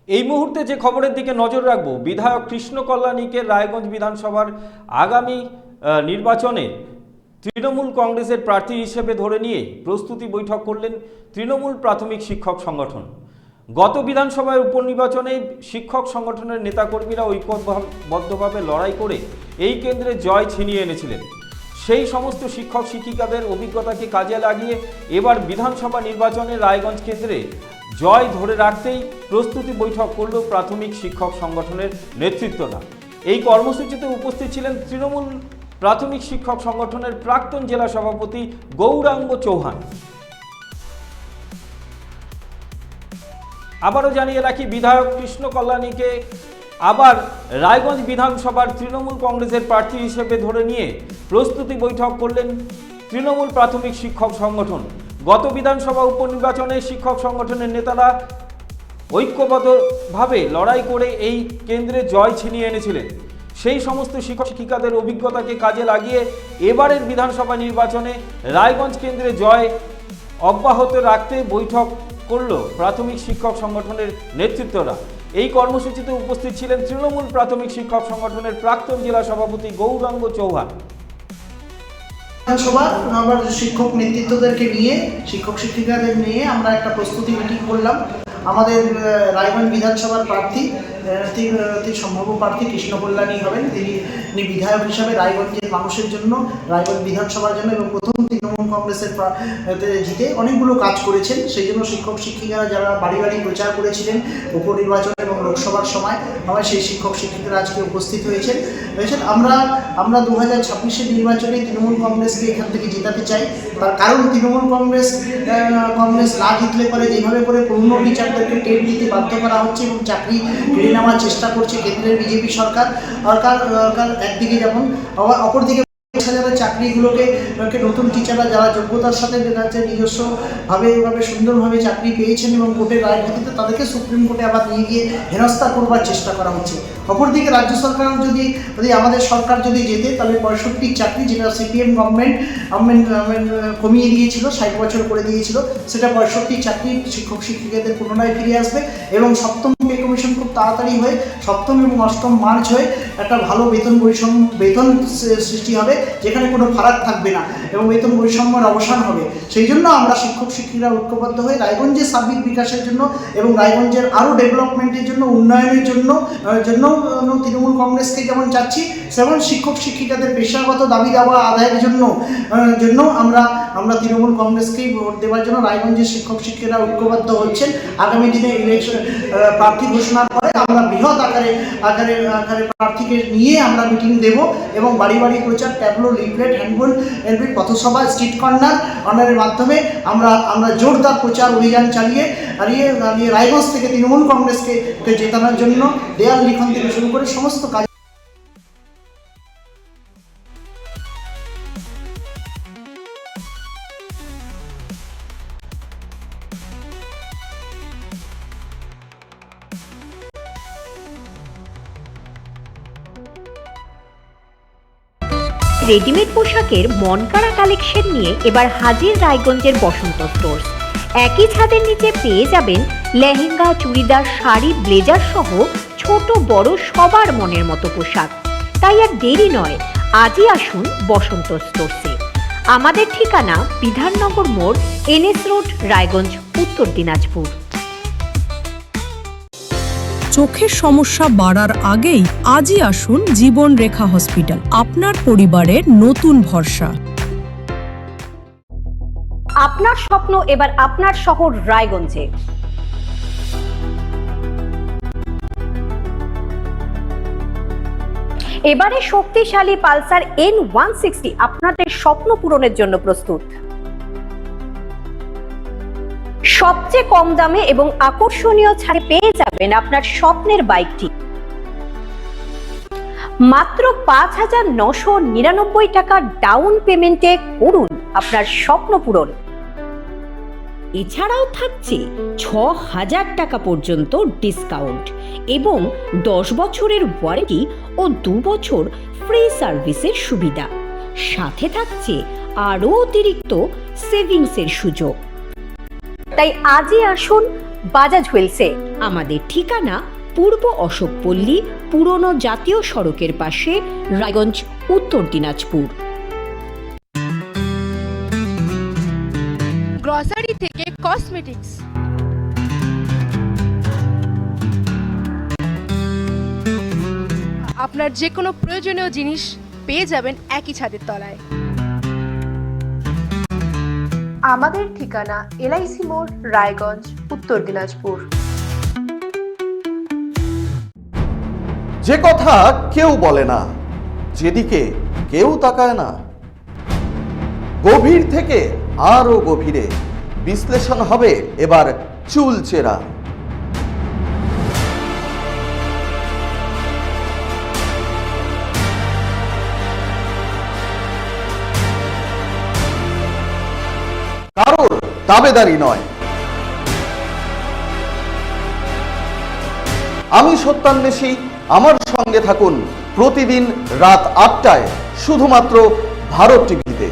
এই মুহূর্তে যে খবরের দিকে নজর রাখবো, বিধায়ক কৃষ্ণ কল্যাণীকে রায়গঞ্জ বিধানসভার আগামী নির্বাচনে তৃণমূল কংগ্রেসের প্রার্থী হিসেবে ধরে নিয়ে প্রস্তুতি বৈঠক করলেন তৃণমূল প্রাথমিক শিক্ষক সংগঠন। গত বিধানসভায় উপনির্বাচনে শিক্ষক সংগঠনের নেতাকর্মীরা ঐক্যবদ্ধভাবে লড়াই করে এই কেন্দ্রে জয় ছিনিয়ে এনেছিলেন। সেই সমস্ত শিক্ষক শিক্ষিকাদের অভিজ্ঞতাকে কাজে লাগিয়ে এবার বিধানসভা নির্বাচনে রায়গঞ্জ কেন্দ্রে জয় ধরে রাখতেই প্রস্তুতি বৈঠক করল প্রাথমিক শিক্ষক সংগঠনের নেতৃত্বরা। এই কর্মসূচিতে উপস্থিত ছিলেন তৃণমূল প্রাথমিক শিক্ষক সংগঠনের প্রাক্তন জেলা সভাপতি গৌরাঙ্গ চৌহান। আবারও জানিয়ে রাখি, বিধায়ক কৃষ্ণ কল্যাণীকে আবার রায়গঞ্জ বিধানসভার তৃণমূল কংগ্রেসের প্রার্থী হিসেবে ধরে নিয়ে প্রস্তুতি বৈঠক করলেন তৃণমূল প্রাথমিক শিক্ষক সংগঠন। গত বিধানসভা উপনির্বাচনে শিক্ষক সংগঠনের নেতারা ঐক্যবদ্ধভাবে লড়াই করে এই কেন্দ্রে জয় ছিনিয়ে এনেছিলেন। সেই সমস্ত শিক্ষক শিক্ষিকাদের অভিজ্ঞতাকে কাজে লাগিয়ে এবারের বিধানসভা নির্বাচনে রায়গঞ্জ কেন্দ্রে জয় অব্যাহত রাখতে বৈঠক করল প্রাথমিক শিক্ষক সংগঠনের নেতৃত্বরা। এই কর্মসূচিতে উপস্থিত ছিলেন তৃণমূল প্রাথমিক শিক্ষক সংগঠনের প্রাক্তন জেলা সভাপতি গৌরাঙ্গ চৌহান। বিধানসভা আমার শিক্ষক নেতৃত্বদেরকে নিয়ে, শিক্ষক শিক্ষিকাদের নিয়ে আমরা একটা প্রস্তুতি মিটিং করলাম। আমাদের রায়গঞ্জ বিধানসভার প্রার্থী, সম্ভাব্য প্রার্থী কৃষ্ণ কল্যাণী হবেন। তিনি বিধায়ক হিসাবে রায়গঞ্জের মানুষের জন্য, রায়গঞ্জ বিধানসভার জন্য এবং প্রথম তৃণমূল কংগ্রেসের জিতে অনেকগুলো কাজ করেছেন। সেই জন্য শিক্ষক শিক্ষিকারা যারা বাড়ি বাড়ি প্রচার করেছিলেন উপনির্বাচন এবং লোকসভার সময়, সেই শিক্ষক শিক্ষিকারা আজকে উপস্থিত হয়েছেন। আমরা 2026-এর নির্বাচনে তৃণমূল কংগ্রেসকে এখান থেকে জেতাতে চাই। তার কারণ তৃণমূল কংগ্রেস না জিতলে পরে যেভাবে করে পুরনো টিচারদেরকে টেট দিতে বাধ্য করা হচ্ছে এবং চাকরি কেড়ে নেওয়ার চেষ্টা করছে কেন্দ্রের বিজেপি সরকার একদিকে, যেমন অপরদিকে যারা চাকরিগুলোকে নতুন টিচাররা যারা যোগ্যতার সাথে নিজস্বভাবে সুন্দরভাবে চাকরি পেয়েছেন এবং কোর্টের রায়ের ভিত্তিতে তাদেরকে সুপ্রিম কোর্টে আবার নিয়ে গিয়ে হেনস্থা করবার চেষ্টা করা হচ্ছে। অপরদিকে রাজ্য সরকার যদি আমাদের সরকার যদি যেতে, তাহলে 65 চাকরি, যেটা সিপিএম গভর্নমেন্ট কমিয়ে দিয়েছিল, 60 বছর করে দিয়েছিল, সেটা 65 চাকরি শিক্ষক শিক্ষিকাদের পুনরায় ফিরে আসবে এবং সপ্তম পে কমিশন খুব তাড়াতাড়ি হয়ে 7ম এবং 8ম মার্চ হয়ে একটা ভালো বেতন সৃষ্টি হবে, যেখানে কোনো ফারাক থাকবে না এবং বেতন বৈষম্যের অবসান হবে। সেই জন্য আমরা শিক্ষক শিক্ষিকারা ঐক্যবদ্ধ হয়ে রায়গঞ্জের সার্বিক বিকাশের জন্য এবং রায়গঞ্জের আরও ডেভেলপমেন্টের জন্য, উন্নয়নের জন্য তৃণমূল কংগ্রেসকে যেমন চাচ্ছি, সেমন শিক্ষক শিক্ষিকাদের পেশাগত দাবি দাওয়া আদায়ের জন্য আমরা তৃণমূল কংগ্রেসকেই ভোট দেওয়ার জন্য রায়গঞ্জের শিক্ষক শিক্ষিকারা ঐক্যবদ্ধ হচ্ছেন। আগামী দিনে ইলেকশন প্রার্থী ঘোষণার পরে আমরা বৃহৎ আকারে প্রার্থীকে নিয়ে আমরা মিটিং দেব এবং বাড়ি বাড়ি প্রচার, ট্যাবলো, লিফলেট, হ্যান্ডবল, পথসভা, স্ট্রিট কর্নারের মাধ্যমে আমরা জোরদার প্রচার অভিযান চালিয়ে রায়গঞ্জ থেকে তৃণমূল কংগ্রেসকে জেতানোর জন্য দেয়াল লিখন থেকে শুরু করে সমস্ত কাজ। রেডিমেড পোশাকের মনকাড়া কালেকশন নিয়ে এবার হাজির রায়গঞ্জের বসন্ত স্টোর্স। একই ছাদের নিচে পেয়ে যাবেন লেহেঙ্গা, চুড়িদার, শাড়ি, ব্লেজার সহ ছোট বড় সবার মনের মতো পোশাক। তাই আর দেরি নয়, আজই আসুন বসন্ত স্টোর্সে। আমাদের ঠিকানা বিধাননগর মোড়, NS রোড, রায়গঞ্জ, উত্তর দিনাজপুর। চোখের সমস্যা বাড়ার আগেই আজই আসুন জীবন রেখা হসপিটাল, আপনার পরিবারের নতুন ভরসা। আপনার স্বপ্ন এবার আপনার শহর রায়গঞ্জে। এবারে শক্তিশালী পালসার N160 আপনাদের স্বপ্ন পূরণের জন্য প্রস্তুত। সবচেয়ে কম দামে এবং আকর্ষণীয় ছাড়ে পেয়ে যাবেন আপনার স্বপ্নের বাইকটি মাত্র 5,999 টাকা ডাউন পেমেন্টে। করুন আপনার স্বপ্ন পূরণ। এছাড়াও থাকছে 6,000 টাকা পর্যন্ত ডিসকাউন্ট এবং 10 বছরের ওয়ারেন্টি ও 2 বছর ফ্রি সার্ভিসের সুবিধা। সাথে থাকছে আরও অতিরিক্ত সেভিংসের সুযোগ। তাই আজই আসুন বাজাজ হুইলসে। আমাদের ঠিকানা পূর্ব অশোকপল্লী, পুরনো জাতীয় সড়কের পাশে, রায়গঞ্জ, উত্তর দিনাজপুর। গ্রসারি থেকে কসমেটিক্স, আপনার যে কোনো প্রয়োজনীয় জিনিস পেয়ে যাবেন একই ছাদের তলায়। আমাদের ঠিকানা এলআইসি মোড়, রায়গঞ্জ, উত্তর দিনাজপুর। যে কথা কেউ বলে না, যেদিকে কেউ তাকায় না, গভীর থেকে আরো গভীরে বিশ্লেষণ হবে এবার চুলচেরা। কারোর দাবেদারি নয়। আমি সত্যান্বেষী, আমার সঙ্গে থাকুন প্রতিদিন রাত ৮টায় শুধুমাত্র ভারত টিভিতে।